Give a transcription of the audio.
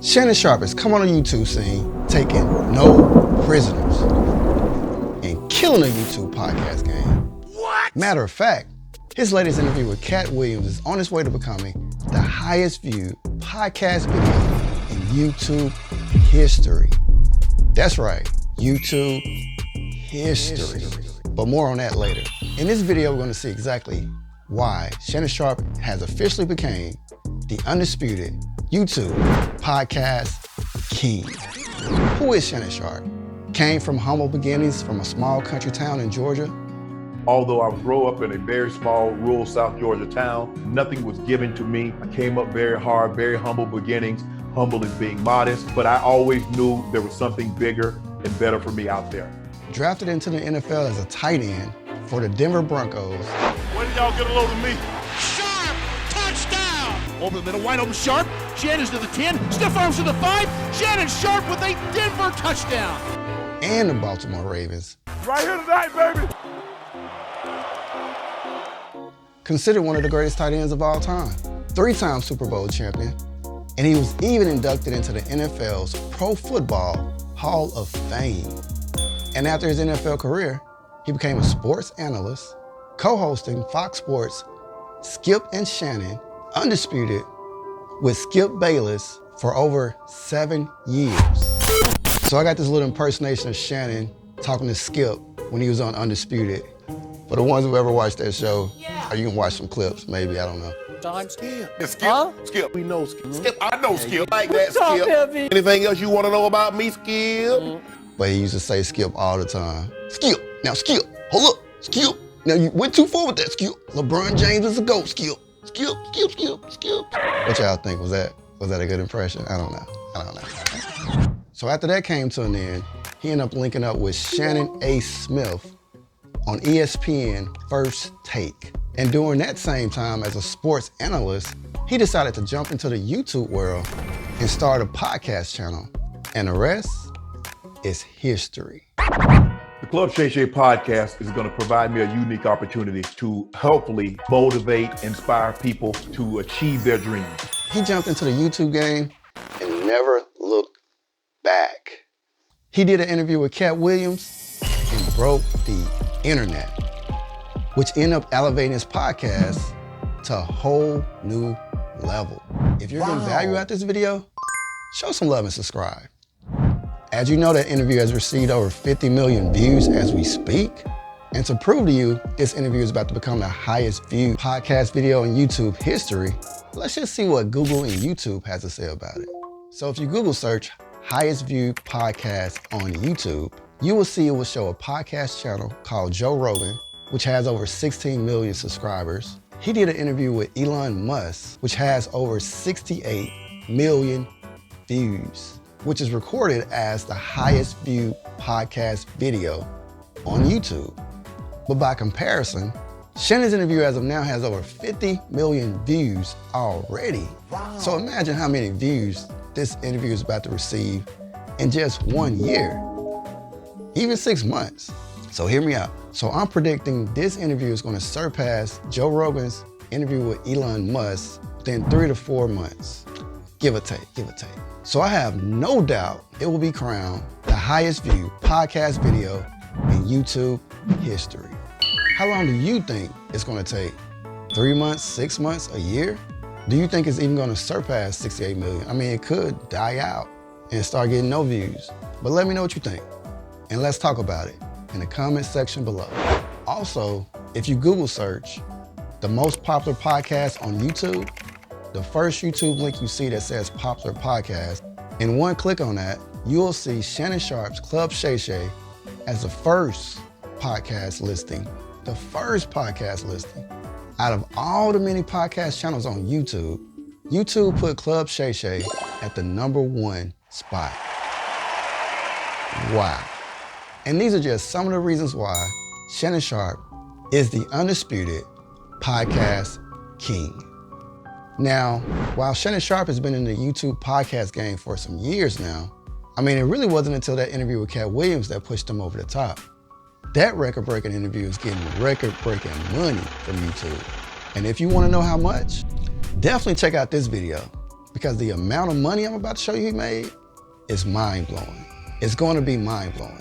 Shannon Sharpe has come on the YouTube scene, taking no prisoners and killing the YouTube podcast game. What? Matter of fact, his latest interview with Katt Williams is on its way to becoming the highest viewed podcast video in YouTube history. That's right, YouTube history. But more on that later. In this video, we're gonna see exactly why Shannon Sharpe has officially became the undisputed YouTube podcast king. Who is Shannon Sharpe? Came from humble beginnings from a small country town in Georgia. Although I grew up in a very small rural South Georgia town, nothing was given to me. I came up very hard, very humble beginnings. Humble is being modest, but I always knew there was something bigger and better for me out there. Drafted into the NFL as a tight end for the Denver Broncos. When did y'all get a load of me? Sharpe, touchdown! Over the middle, wide open Sharpe. Shannon's to the 10, stiff arms to the 5. Shannon Sharpe with a Denver touchdown. And the Baltimore Ravens. Right here tonight, baby. Considered one of the greatest tight ends of all time. 3-time Super Bowl champion. And he was even inducted into the NFL's Pro Football Hall of Fame. And after his NFL career, he became a sports analyst, co-hosting Fox Sports' Skip and Shannon, Undisputed, with Skip Bayless for over 7 years. So I got this little impersonation of Shannon talking to Skip when he was on Undisputed. For the ones who ever watched that show, or you can watch some clips, maybe, I don't know. Skip. Skip. Huh? Skip. We know Skip. Skip, I know Skip. Like that, Skip. Anything else you want to know about me, Skip? But he used to say Skip all the time. Skip, now Skip, hold up, Skip. Now you went too far with that, Skip. LeBron James is a GOAT, Skip. Skip, Skip, Skip, Skip. What y'all think, was that a good impression? I don't know. So after that came to an end, he ended up linking up with Shannon A. Smith on ESPN First Take. And during that same time as a sports analyst, he decided to jump into the YouTube world and start a podcast channel. And the rest is history. The Club Shay Shay podcast is going to provide me a unique opportunity to hopefully motivate, inspire people to achieve their dreams. He jumped into the YouTube game and never looked back. He did an interview with Katt Williams and broke the internet, which ended up elevating his podcast to a whole new level. If you're getting value out this video, show some love and subscribe. As you know, that interview has received over 50 million views as we speak. And to prove to you this interview is about to become the highest viewed podcast video in YouTube history, let's just see what Google and YouTube has to say about it. So if you Google search highest viewed podcast on YouTube, you will see it will show a podcast channel called Joe Rogan, which has over 16 million subscribers. He did an interview with Elon Musk, which has over 68 million views, which is recorded as the highest viewed podcast video on YouTube. But by comparison, Shannon's interview as of now has over 50 million views already. So imagine how many views this interview is about to receive in just 1 year, even 6 months. So hear me out. So I'm predicting this interview is going to surpass Joe Rogan's interview with Elon Musk within 3 to 4 months. Give or take. So I have no doubt it will be crowned the highest viewed podcast video in YouTube history. How long do you think it's going to take? 3 months, 6 months, a year? Do you think it's even going to surpass 68 million? I mean, it could die out and start getting no views. But let me know what you think. And let's talk about it in the comment section below. Also, if you Google search the most popular podcast on YouTube, the first YouTube link you see that says popular podcast, and one click on that, you'll see Shannon Sharpe's Club Shay Shay as the first podcast listing. The first podcast listing. Out of all the many podcast channels on YouTube, YouTube put Club Shay Shay at the #1 spot. Wow. And these are just some of the reasons why Shannon Sharpe is the undisputed podcast king. Now, while Shannon Sharpe has been in the YouTube podcast game for some years now, I mean, it really wasn't until that interview with Katt Williams that pushed him over the top. That record-breaking interview is getting record-breaking money from YouTube. And if you want to know how much, definitely check out this video. because the amount of money I'm about to show you he made is mind-blowing. It's going to be mind-blowing.